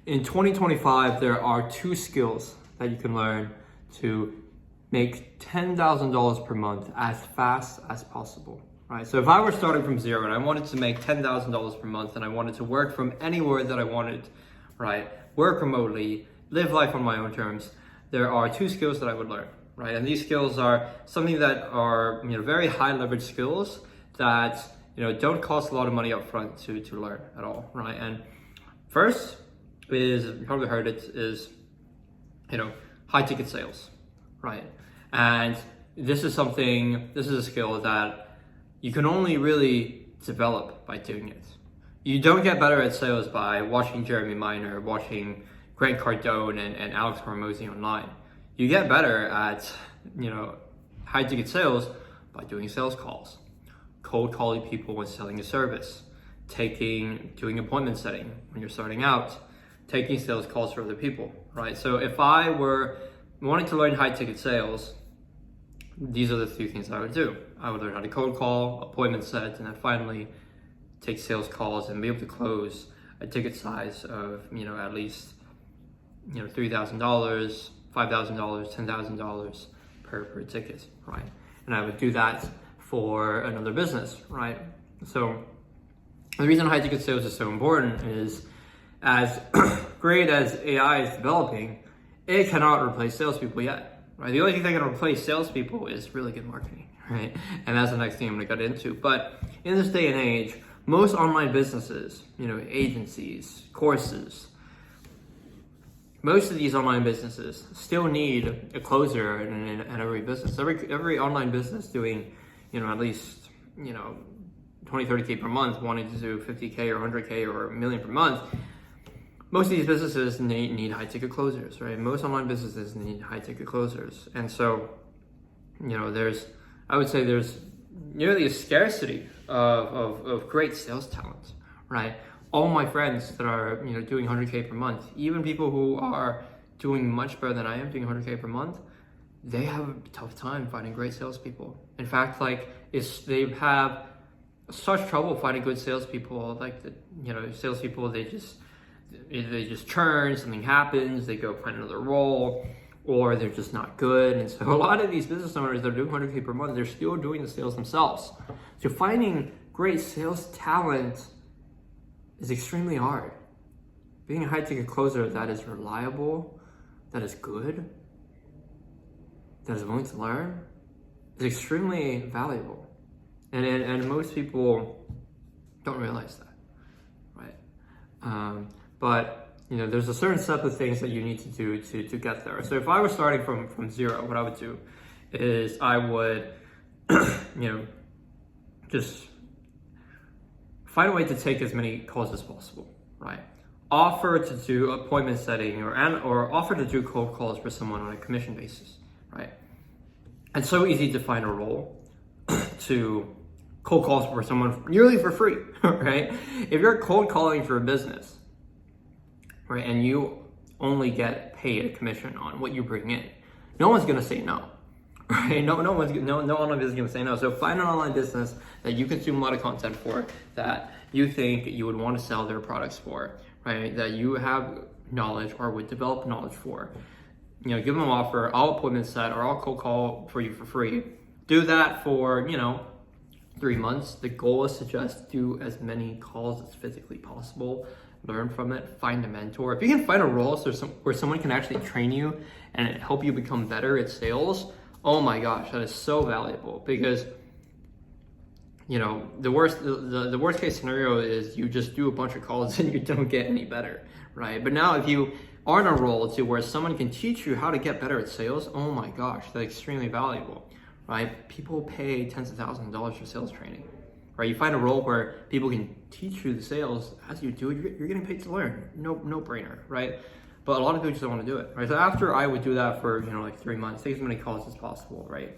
In 2025, there are 2 skills that you can learn to make $10,000 per month as fast as possible, right? So if I were starting from zero and I wanted to make $10,000 per month and I wanted to work from anywhere that I wanted, right? Work remotely, live life on my own terms, there are 2 skills that I would learn, right? And these skills are something that are, very high leverage skills that, don't cost a lot of money up front to learn at all, right? And first is, you probably heard it, is, high ticket sales, right? And this is a skill that you can only really develop by doing it. You don't get better at sales by watching Jeremy Miner, watching Grant Cardone and Alex Hormozy online. You get better at, high ticket sales by doing sales calls, cold calling people when selling a service, doing appointment setting when you're starting out, taking sales calls for other people, right? So if I were wanting to learn high ticket sales, these are the 3 things I would do. I would learn how to cold call, appointment set, and then finally take sales calls and be able to close a ticket size of, at least, $3,000, $5,000, $10,000 per ticket, right? And I would do that for another business, right? So the reason high ticket sales is so important is, as great as AI is developing, it cannot replace salespeople yet, right? The only thing that can replace salespeople is really good marketing, right? And that's the next thing I'm gonna get into. But in this day and age, most online businesses, agencies, courses, most of these online businesses still need a closer in every business. Every online business doing, at least, 20, 30K per month, wanting to do 50K or 100K or $1 million per month, most of these businesses need high ticket closers, right? Most online businesses need high ticket closers. And so, I would say there's nearly a scarcity of great sales talent, right? All my friends that are, doing 100K per month, even people who are doing much better than I am, doing 100K per month, they have a tough time finding great salespeople. In fact, they have such trouble finding good salespeople. Salespeople, they just churn, something happens, they go find another role, or they're just not good. And so a lot of these business owners that are doing 100K per month, they're still doing the sales themselves. So finding great sales talent is extremely hard. Being a high ticket closer that is reliable, that is good, that is willing to learn, is extremely valuable. And most people don't realize that, right? But there's a certain set of things that you need to do to get there. So if I were starting from zero, what I would do is I would, just find a way to take as many calls as possible, right? Offer to do appointment setting or offer to do cold calls for someone on a commission basis, right? It's so easy to find a role to cold calls for someone nearly for free, right? If you're cold calling for a business, right, and you only get paid a commission on what you bring in, no one's gonna say no, right? No online business is gonna say no. So find an online business that you consume a lot of content for, that you think you would want to sell their products for, right? That you have knowledge or would develop knowledge for. Give them an offer, I'll appointment set or I'll cold call for you for free. Do that for, 3 months. The goal is to just do as many calls as physically possible. Learn from it, find a mentor. If you can find a role where someone can actually train you and help you become better at sales, oh my gosh, that is so valuable. Because the worst case scenario is you just do a bunch of calls and you don't get any better, right? But now if you are in a role where someone can teach you how to get better at sales, oh my gosh, that's extremely valuable, right? People pay tens of thousands of dollars for sales training, right? You find a role where people can teach you the sales as you do it, you're getting paid to learn. No brainer, right? But a lot of people just don't want to do it, right? So after I would do that for 3 months, take as many calls as possible, right?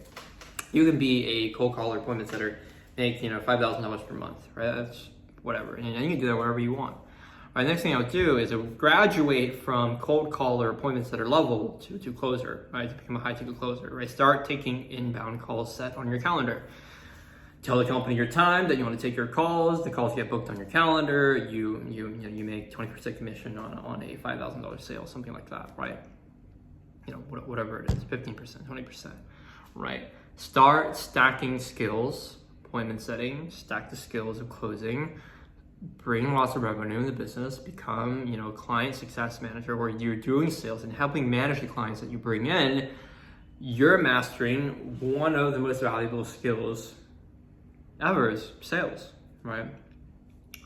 You can be a cold caller, appointment setter, make $5,000 per month, right? That's whatever, and you can do that wherever you want. All right, next thing I would do is I would graduate from cold caller, appointment setter level to closer, right? To become a high ticket closer, right? Start taking inbound calls set on your calendar. tell the company your time that you want to take your calls. The calls get booked on your calendar. You make 20% commission on a $5,000 sale, something like that, right? Whatever it is, 15%, 20%, right? Start stacking skills, appointment setting, stack the skills of closing, bring lots of revenue in the business, become, client success manager, where you're doing sales and helping manage the clients that you bring in. You're mastering one of the most valuable skills ever is sales, right?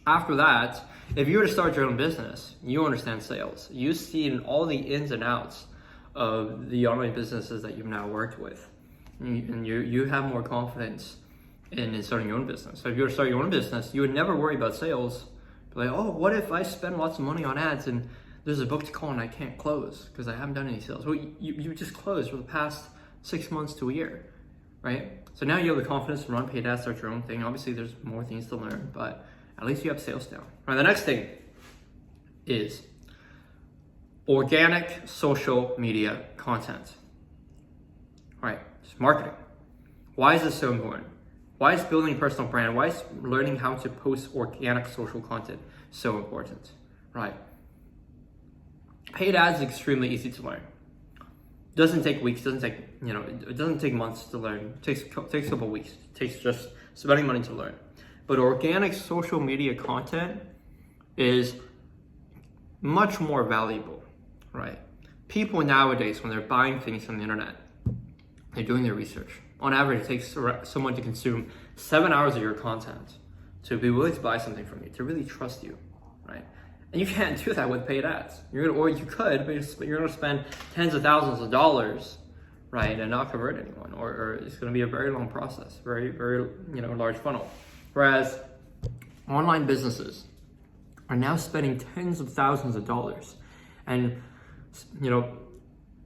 After that, if you were to start your own business, you understand sales. You've seen all the ins and outs of the online businesses that you've now worked with. And you have more confidence in starting your own business. So if you were to start your own business, you would never worry about sales. Be like, oh, what if I spend lots of money on ads and there's a booked call and I can't close because I haven't done any sales? Well, you just closed for the past 6 months to a year, right? So now you have the confidence to run paid ads, start your own thing. Obviously, there's more things to learn, but at least you have sales down. All right, the next thing is organic social media content. All right, it's marketing. Why is this so important? Why is building a personal brand? Why is learning how to post organic social content so important, right? Paid ads is extremely easy to learn. Doesn't take weeks, it doesn't take months to learn. It takes a couple weeks. It takes just spending money to learn. But organic social media content is much more valuable, right? People nowadays, when they're buying things from the internet, they're doing their research. On average, it takes someone to consume 7 hours of your content to be willing to buy something from you, to really trust you, right? And you can't do that with paid ads. Or you could, but you're gonna spend tens of thousands of dollars, right, and not convert anyone, or it's gonna be a very long process, very, very, large funnel. Whereas online businesses are now spending tens of thousands of dollars and,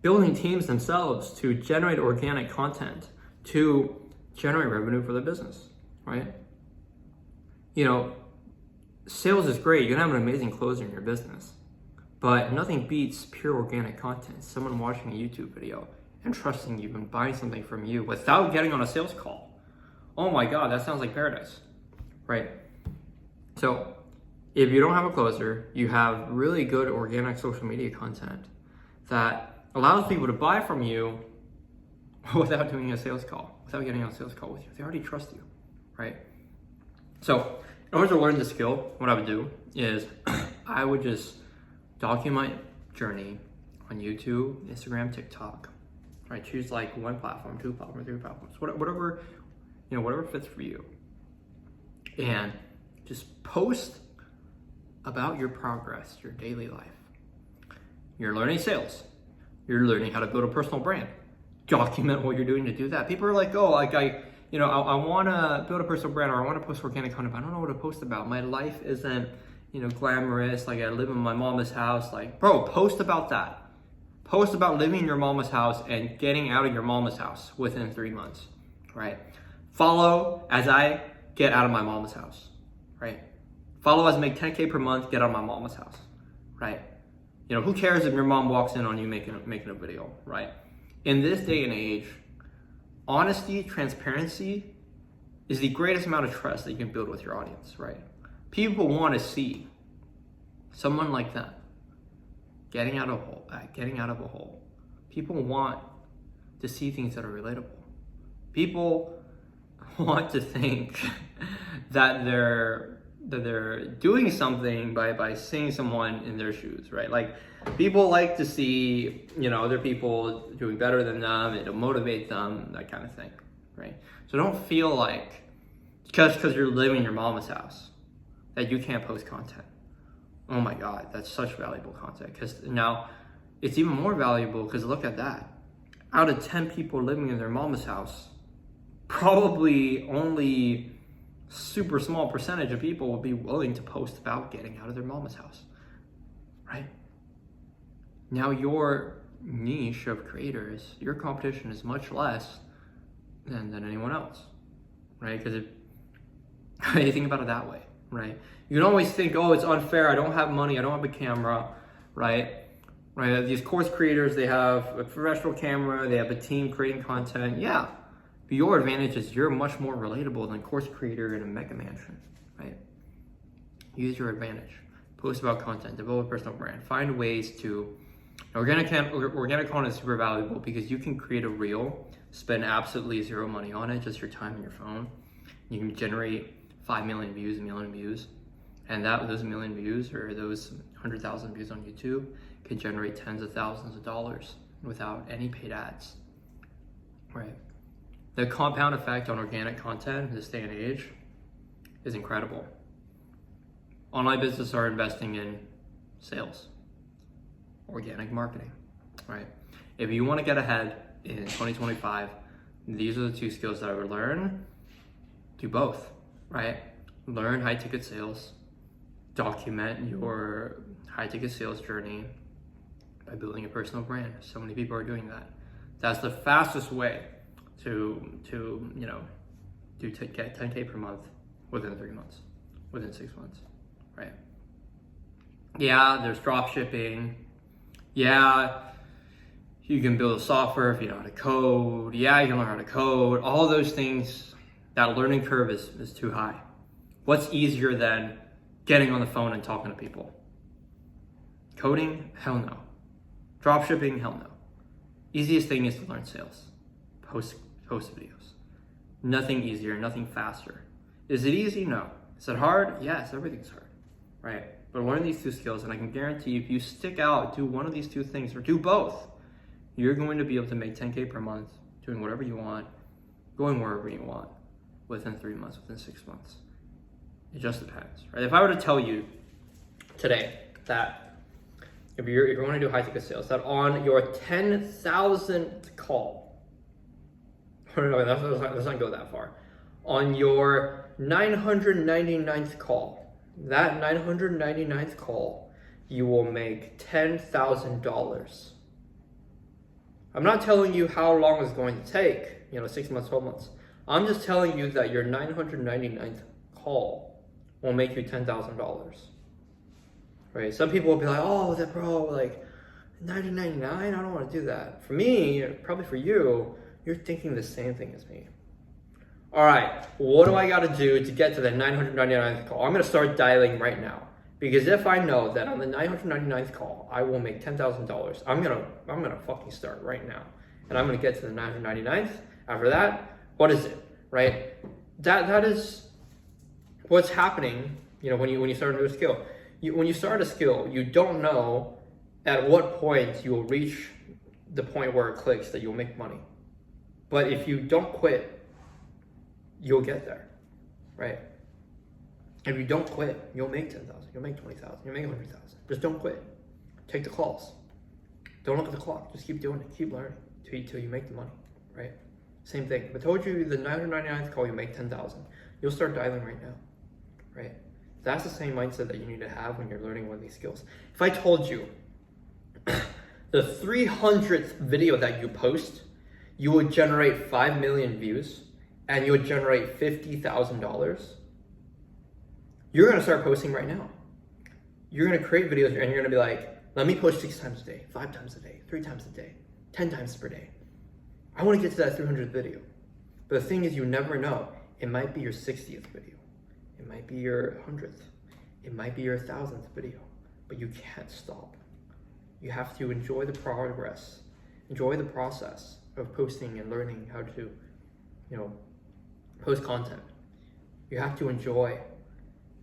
building teams themselves to generate organic content to generate revenue for the business, right? Sales is great. You can have an amazing closer in your business, but nothing beats pure organic content. Someone watching a YouTube video and trusting you and buying something from you without getting on a sales call. Oh my God, that sounds like paradise, right? So if you don't have a closer, you have really good organic social media content that allows people to buy from you without doing a sales call, without getting on a sales call with you. They already trust you, right? So in order to learn the skill, what I would do is I would just document journey on YouTube, Instagram, TikTok, right? Choose like one platform, 2 platforms, 3 platforms, whatever fits for you. And just post about your progress, your daily life. You're learning sales. You're learning how to build a personal brand. Document what you're doing to do that. People are like, oh, I want to build a personal brand, or I want to post organic content, but I don't know what to post about. My life isn't, glamorous. Like I live in my mama's house. Like, bro, post about that. Post about living in your mama's house and getting out of your mama's house within 3 months, right? Follow as I get out of my mama's house, right? Follow as I make 10K per month, get out of my mama's house, right? Who cares if your mom walks in on you making a video, right? In this day and age, honesty, transparency is the greatest amount of trust that you can build with your audience, right? People want to see someone like that getting out of a hole. People want to see things that are relatable. People want to think that they're doing something by seeing someone in their shoes, right? Like people like to see, other people doing better than them. It'll motivate them, that kind of thing, right? So don't feel like because you're living in your mama's house that you can't post content. Oh my God, that's such valuable content. Because now it's even more valuable because look at that. Out of 10 people living in their mama's house, probably only super small percentage of people will be willing to post about getting out of their mama's house, right? Now your niche of creators, your competition is much less than anyone else, right? Because you think about it that way, right? You can always think, oh, it's unfair. I don't have money. I don't have a camera, right? Right? These course creators, they have a professional camera. They have a team creating content. Yeah, But your advantage is you're much more relatable than course creator in a mega mansion, right? Use your advantage. Post about content, develop a personal brand. Find ways to, organic content is super valuable because you can create a reel, spend absolutely zero money on it, just your time and your phone. You can generate 5 million views, 1 million views. And those 1 million views or those 100,000 views on YouTube can generate tens of thousands of dollars without any paid ads, right? The compound effect on organic content in this day and age is incredible. Online businesses are investing in sales, organic marketing, right? If you want to get ahead in 2025, these are the 2 skills that I would learn. Do both, right? Learn high ticket sales, document your high ticket sales journey by building a personal brand. So many people are doing that. That's the fastest way to get 10K per month within 3 months, within 6 months, right? Yeah, there's drop shipping. Yeah, you can build a software if you know how to code. Yeah, you can learn how to code. All those things, that learning curve is too high. What's easier than getting on the phone and talking to people? Coding? Hell no. Drop shipping? Hell no. Easiest thing is to learn sales. Post videos. Nothing easier, nothing faster. Is it easy? No. Is it hard? Yes, everything's hard, right? But learn these 2 skills, and I can guarantee you, if you stick out, do one of these 2 things, or do both, you're going to be able to make 10K per month, doing whatever you want, going wherever you want, within 3 months, within 6 months. It just depends, right? If I were to tell you today that if you want to do high ticket sales, that on your 10,000th call, no, let's not go that far. On your 999th call, that 999th call, you will make $10,000. I'm not telling you how long it's going to take, 6 months, 12 months. I'm just telling you that your 999th call will make you $10,000. Right? Some people will be like, oh, that bro, like $999, I don't want to do that. For me, probably for you, you're thinking the same thing as me. All right, what do I got to do to get to the 999th call? I'm going to start dialing right now. Because if I know that on the 999th call, I will make $10,000, I'm gonna fucking start right now. And I'm gonna get to the 999th. After that, what is it, right? That is what's happening, when you start a new skill. When you start a skill, you don't know at what point you will reach the point where it clicks that you'll make money. But if you don't quit, you'll get there, right? If you don't quit, you'll make 10,000, you'll make 20,000, you'll make 100,000. Just don't quit. Take the calls. Don't look at the clock. Just keep doing it. Keep learning till you make the money, right? Same thing. If I told you the 999th call, you make 10,000, you'll start dialing right now, right? That's the same mindset that you need to have when you're learning one of these skills. If I told you the 300th video that you post, you would generate 5 million views and you would generate $50,000, you're going to start posting right now. You're going to create videos and you're going to be like, let me post 6 times a day, 5 times a day, 3 times a day, 10 times per day. I want to get to that 300th video. But the thing is, you never know. It might be your 60th video. It might be your 100th. It might be your 1000th video. But you can't stop. You have to enjoy the progress. Enjoy the process of posting and learning how to, post content. You have to enjoy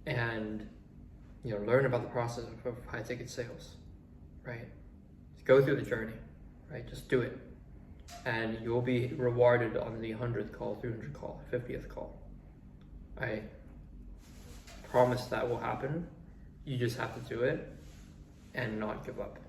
and learn about the process of high ticket sales, right? Just go through the journey, right? Just do it. And you'll be rewarded on the 100th call, 300th call, 50th call. I promise that will happen. You just have to do it and not give up.